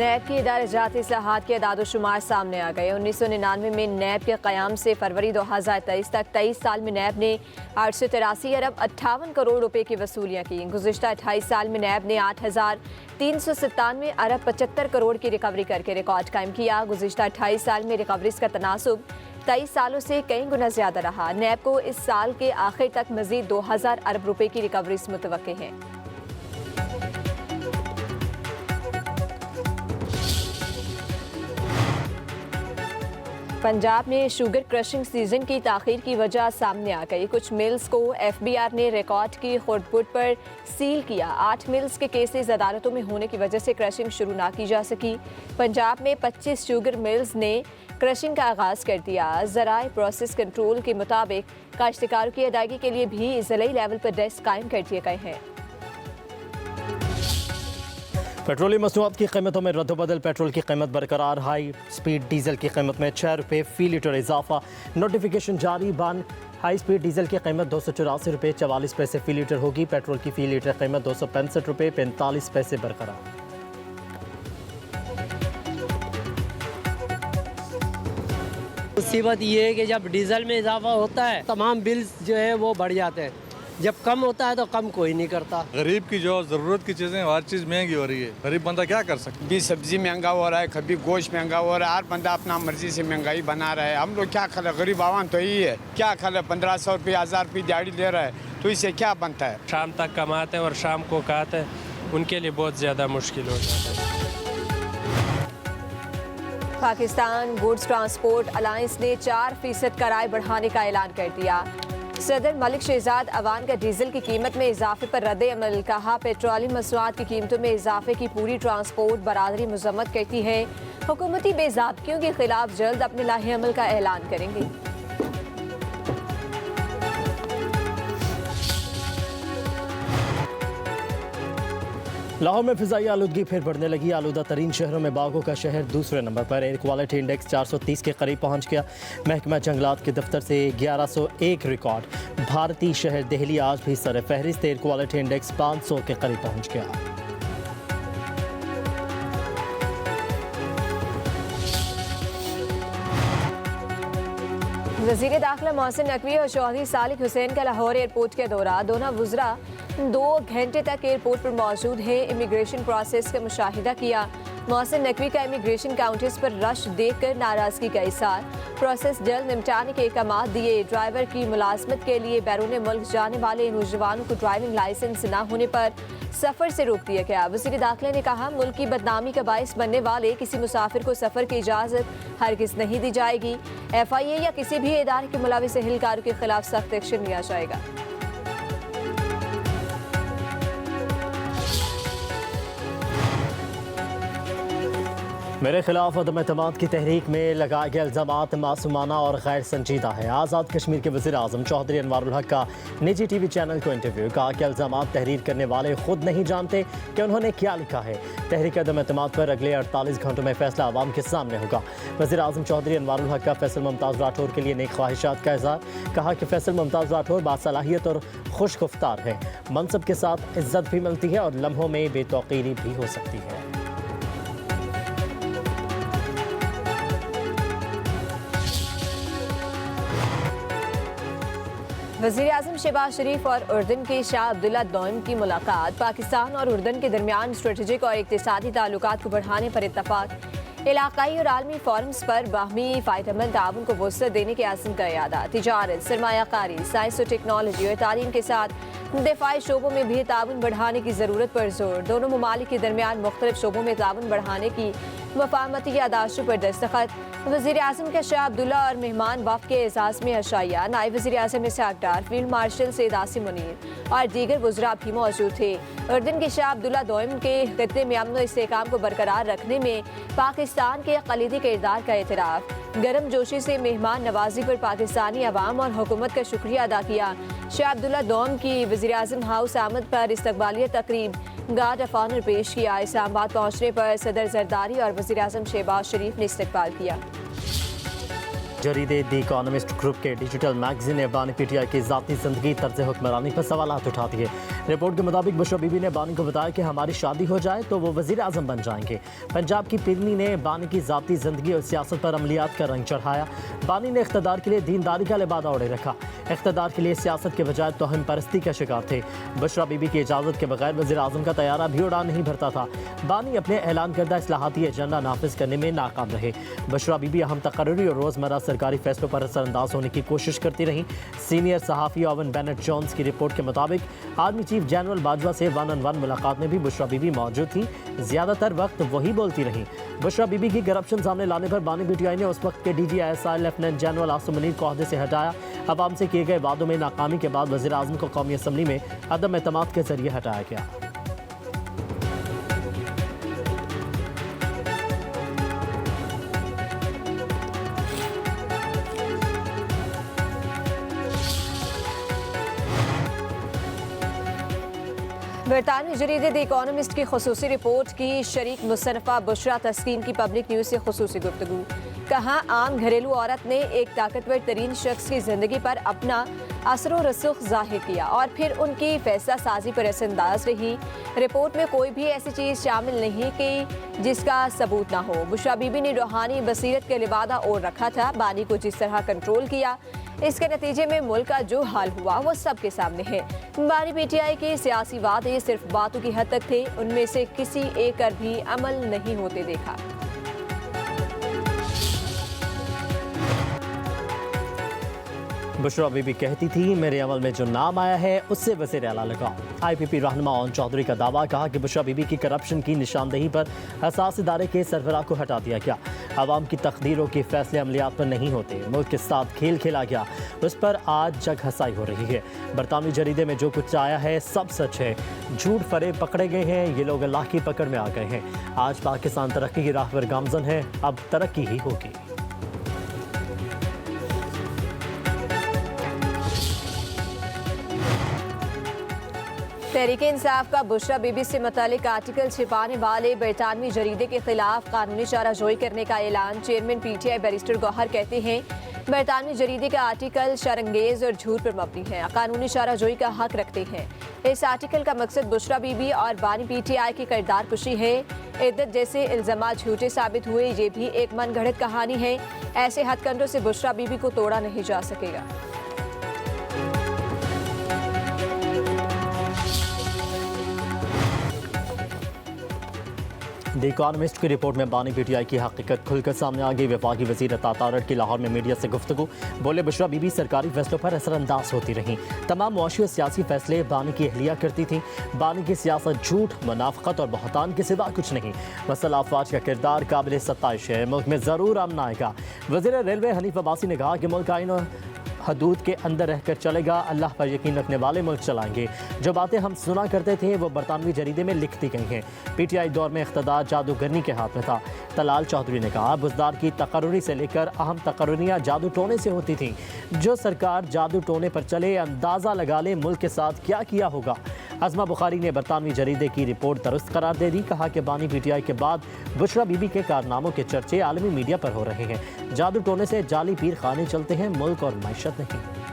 नैब की इदारा-जाती इस्लाहात के अदाद-ओ-शुमार सामने आ गए। 1999 में नैब के क़याम से फरवरी 2023 तक 23 साल में नैब ने 883 अरब 58 करोड़ रुपए की वसूलियाँ की। गुज़िश्ता 28 साल में नैब ने 8,397 अरब 75 करोड़ की रिकवरी करके रिकॉर्ड कायम किया। गुज़िश्ता 28 साल में रिकवरीज का तनासुब 23 सालों से कई गुना ज़्यादा रहा। नैब को इस साल के आखिर तक मज़ीद 2000 अरब रुपए की रिकवरीज मुतवक्के हैं। पंजाब में शुगर क्रशिंग सीजन की ताख़ीर की वजह सामने आ गई। कुछ मिल्स को FBR ने रिकॉर्ड की खुर्दबुद पर सील किया। 8 मिल्स के केसेस अदालतों में होने की वजह से क्रशिंग शुरू ना की जा सकी। पंजाब में 25 शुगर मिल्स ने क्रशिंग का आगाज़ कर दिया। ज़राए प्रोसेस कंट्रोल के मुताबिक काश्तकारों की अदायगी के लिए भी ज़िले लेवल पर डेस्क कायम कर दिए गए हैं। पेट्रोलियम मसनूआत की कीमतों में रद्दबदल। पेट्रोल की कीमत बरकरार। हाई स्पीड डीजल की कीमत में 6 रुपये फ़ी लीटर इजाफा। नोटिफिकेशन जारी। बन हाई स्पीड डीजल की कीमत 284 रुपये 44 पैसे फ़ी लीटर होगी। पेट्रोल की फ़ी लीटर कीमत 265 रुपये 45 पैसे बरकरार। मुसीबत ये है कि जब डीजल में इजाफा होता है तमाम बिल्स जो है वो बढ़ जाते हैं, जब कम होता है तो कम कोई नहीं करता। गरीब की जो ज़रूरत की चीज़ें हर चीज़ महंगी हो रही है। गरीब बंदा क्या कर सकता है? कभी सब्जी महंगा हो रहा है, कभी गोश्त महंगा हो रहा है। हर बंदा अपना मर्जी से महंगाई बना रहा है। हम लोग क्या खा रहे, गरीब आवाम तो यही है। क्या खा रहे, 1500 रुपये 1000 रुपये दिहाड़ी ले रहा है, तो इससे क्या बनता है? शाम तक कमाते हैं और शाम को खाते हैं, उनके लिए बहुत ज़्यादा मुश्किल हो जाता है। पाकिस्तान गुड्स ट्रांसपोर्ट अलायंस ने 4% किराए बढ़ाने का ऐलान कर दिया। सदर मलिक शहजाद अवान का डीजल की कीमत में इजाफे पर रद्द अमल। कहा, पेट्रोलियम मसनूआत की कीमतों में इजाफे की पूरी ट्रांसपोर्ट बरादरी मजम्मत करती है। हुकूमती बेज़ाब्तियों के खिलाफ जल्द अपने लाहे अमल का ऐलान करेंगे। लाहौर में फ़िज़ाई आलूदगी फिर बढ़ने लगी। आलूदा तरीन शहरों में बागों का शहर दूसरे नंबर पर। एयर क्वालिटी इंडेक्स 430 के करीब पहुंच गया। महकमा जंगलात के दफ्तर से 1101 रिकॉर्ड। भारतीय शहर दिल्ली आज भी सर फहरिस्त। एयर क्वालिटी इंडेक्स 500 के करीब पहुंच गया। वज़ीर दाखिला मोहसिन नकवी और चौधरी सालिक हुसैन का लाहौर एयरपोर्ट का दौरा। दोनों वज़रा 2 घंटे तक एयरपोर्ट पर मौजूद है। इमिग्रेशन प्रोसेस का मुशाहिदा किया। मोहसिन नकवी का इमिग्रेशन काउंटर्स पर रश देखकर नाराजगी का इज़हार। प्रोसेस जल्द निपटाने के अहकाम दिए। ड्राइवर की मुलाजमत के लिए बैरून मुल्क जाने वाले नौजवानों को ड्राइविंग लाइसेंस न होने पर सफ़र से रोक दिया गया। वज़ीर दाखिला ने कहा, मुल्क की बदनामी का बाइस बनने वाले किसी मुसाफिर को सफ़र की इजाज़त हरगिज़ नहीं दी जाएगी। FIA या किसी भी इदारे के मुलविस एहलकारों के खिलाफ सख्त एक्शन लिया जाएगा। मेरे खिलाफ अदम एतमाद की तहरीक में लगाए गए इल्ज़ामात मासूमाना और गैर संजीदा है। आज़ाद कश्मीर के वज़ीर आज़म चौधरी अनवारुल हक का निजी TV चैनल को इंटरव्यू। कहा कि इल्ज़ामात तहरीर करने वाले खुद नहीं जानते कि उन्होंने क्या लिखा है। तहरीक अदम एतमाद पर अगले 48 घंटों में फैसला आवाम के सामने होगा। वज़ीर आज़म चौधरी अनवारुल हक का फैसल मुमताज़ राठौर के लिए नेक ख्वाहिशात का इज़हार। कहा कि फैसल मुमताज़ राठौर बासलाहियत और खुशगुफ्तार है। मनसब के साथ इज्जत भी मिलती है और लम्हों में बेतौकीरी भी हो सकती है। वज़ीर आज़म शहबाज शरीफ और उर्दन के शाह अब्दुल्ला दोइम की मुलाकात। पाकिस्तान और उर्दन के दरमियान स्ट्रेटेजिक और इक़्तिसादी ताल्लुकात को बढ़ाने पर इत्तफ़ाक़। इलाक़ाई और आलमी फोरम्स पर बाहमी फ़ायदेमंद ताउन को वुसअत देने के अज़्म का इरादा। तिजारत, सरमायाकारी, साइंस और टेक्नोलॉजी और तालीम के साथ दिफ़ाई शोबों में भी ताउन बढ़ाने की ज़रूरत पर जोर। दोनों ममालिक के दरमियान मुख्तलिफ शोबों में ताउन बढ़ाने की मफाहमती यादाश्तों पर दस्तखत। वज़ीर आज़म का शाह अब्दुल्ला और मेहमान वफ़द के एजाज़ में अशाइया। नायब वज़ीर आज़म इसहाक़ डार, फील्ड मार्शल सैयद आसिम मुनीर और दीगर वज़रा भी मौजूद थे। उर्दन के शाह अब्दुल्ला दोइम के खित्ते में अमन और इस्तेहकाम को बरकरार रखने में पाकिस्तान के कलीदी किरदार का एतराफ़। गर्म जोशी से मेहमान नवाजी पर पाकिस्तानी अवाम और हुकूमत का शुक्रिया अदा किया। शाह अब्दुल्ला दोइम की वज़ीर आज़म हाउस आमद पर इस्तकबालिया तकरीब गार्ड ऑफ ऑनर पेश किया। इस्लामाबाद पहुँचने पर सदर जरदारी और वज़ीर आज़म शहबाज शरीफ ने इस्तकबाल किया। जरीदे द इकोनॉमिस्ट ग्रुप के डिजिटल मैगजीन ने बानी पीटीआई की ज़ाती ज़िंदगी तर्ज हुक्मरानी पर सवालात उठा दिए। रिपोर्ट के मुताबिक बुशरा बीबी ने बानी को बताया कि हमारी शादी हो जाए तो वो वज़ीर आज़म बन जाएंगे। पंजाब की पिरनी ने बानी की ज़ाती ज़िंदगी और सियासत पर अमलियात का रंग चढ़ाया। बानी ने इख्तदार के लिए दीनदारी का लिबादा ओढ़े रखा। इख्तदार के लिए सियासत के बजाय तोहम परस्ती का शिकार थे। बुशरा बीबी की इजाज़त के बगैर वज़ीर आज़म का तैयारा भी उड़ान नहीं भरता था। बानी अपने ऐलान करदा इस्लाहाती एजेंडा नाफिज करने में नाकाम रहे। बुशरा बीबी अहम तकर्री और रोज़मर्रा सरकारी फैसलों पर असरअंदाज होने की कोशिश करती रहीं। सीनियर सहाफ़ी ओवन बेनेट जोन्स की रिपोर्ट के मुताबिक आर्मी चीफ जनरल बाजवा से 1-on-1 मुलाकात में भी बुशरा बीबी मौजूद थी। ज़्यादातर वक्त वही बोलती रहीं। बुशरा बीबी की करप्शन सामने लाने पर बानी पीटीआई ने उस वक्त के DGISI lieutenant general Asim Munir को ओहदे से हटाया। अवाम से किए गए वादों में नाकामी के बाद वज़ीर आज़म को कौमी असम्बली में अदम एतमाद के जरिए हटाया गया। बरतानवी जरीदे द इकोनॉमिस्ट की खुसूसी रिपोर्ट की शरीक मुसन्नफ़ा बुशरा तस्कीन की पब्लिक न्यूज़ से खुसूसी गुफ्तगू। कहा आम घरेलू औरत ने एक ताकतवर तरीन शख्स की ज़िंदगी पर अपना असर व रसूख ज़ाहिर किया और फिर उनकी फैसला साजी पर असरअंदाज रही। रिपोर्ट में कोई भी ऐसी चीज़ शामिल नहीं कि जिसका सबूत ना हो। बुशरा बीबी ने रूहानी बसीरत के लिबादा ओढ़ रखा था। बानी को जिस तरह कंट्रोल किया, इसके नतीजे में मुल्क का जो हाल हुआ वो सबके सामने है। बानी पीटीआई के सियासी वादे सिर्फ बातों की हद तक थे, उनमें से किसी एक पर भी अमल नहीं होते देखा। बुशरा बीबी कहती थी मेरे अमल में जो नाम आया है उससे वज़ीर आला लगाओ। IPP रहनुमा ओन चौधरी का दावा। कहा कि बुशरा बीबी की करप्शन की निशानदेही पर हसास इदारे के सरबराह को हटा दिया गया। आवाम की तकदीरों के फैसले अमलियात पर नहीं होते। मुल्क के साथ खेल खेला गया, उस पर आज जग हंसाई हो रही है। बरतानवी जरीदे में जो कुछ आया है सब सच है। झूठ फरेब पकड़े गए हैं, ये लोग अल्लाह की पकड़ में आ गए हैं। आज पाकिस्तान तरक्की की राह पर गामजन है, अब तरक्की ही होगी। तहरीक इंसाफ का बुशरा बीबी से मुतालिक आर्टिकल छिपाने वाले बरतानवी जरीदे के खिलाफ कानूनी चाराजोई करने का ऐलान। चेयरमैन PTI बैरिस्टर गौहर कहते हैं बरतानवी जरीदे का आर्टिकल शरंगेज और झूठ पर मबनी है, कानूनी चाराजोई का हक रखते हैं। इस आर्टिकल का मकसद बुशरा बीबी और बानी PTI की किरदार कुशी है। इद्दत जैसे इल्जामात झूठे साबित हुए, ये भी एक मनगढ़ंत कहानी है। ऐसे हथकंडों से बुशरा बीबी को तोड़ा नहीं जा सकेगा। द इकोनॉमिस्ट की रिपोर्ट में बानी पीटीआई की हकीकत खुलकर सामने आ गई। वफाकी वज़ीर अता तारड़ की लाहौर में मीडिया से गुफ्तगू। बोले बुशरा बीबी सरकारी फैसलों पर असरअंदाज होती रहीं। तमाम मुआशी और सियासी फैसले बानी की अहलिया करती थीं। बानी की सियासत झूठ, मुनाफकत और बहतान के सिवा कुछ नहीं। मसला अफवाज का किरदार काबिल सत्ताइश है। मुल्क में ज़रूर अमन आएगा। वज़ीर रेलवे हनीफ अब्बासी ने कहा कि मुल्क आइन हदूद के अंदर रहकर चलेगा। अल्लाह पर यकीन रखने वाले मुल्क चलाएंगे। जो बातें हम सुना करते थे वो बरतानवी जरीदे में लिखती गई हैं। PTI दौर में इख्तदार जादूगरनी के हाथ में था। तलाल चौधरी ने कहा बुजदार की तकर्री से लेकर अहम तकर्रियाँ जादू टोने से होती थीं। जो सरकार जादू टोने पर चले, अंदाज़ा लगा ले मुल्क के साथ क्या किया होगा। अज़मा बुखारी ने बरतानवी जरीदे की रिपोर्ट दुरुस्त करार दे दी। कहा कि बानी PTI के बाद बुशरा बीबी के कारनामों के चर्चे आलमी मीडिया पर हो रहे हैं। जादू टोने से जाली पीर खाने चलते हैं, मुल्क और मैशत नहीं।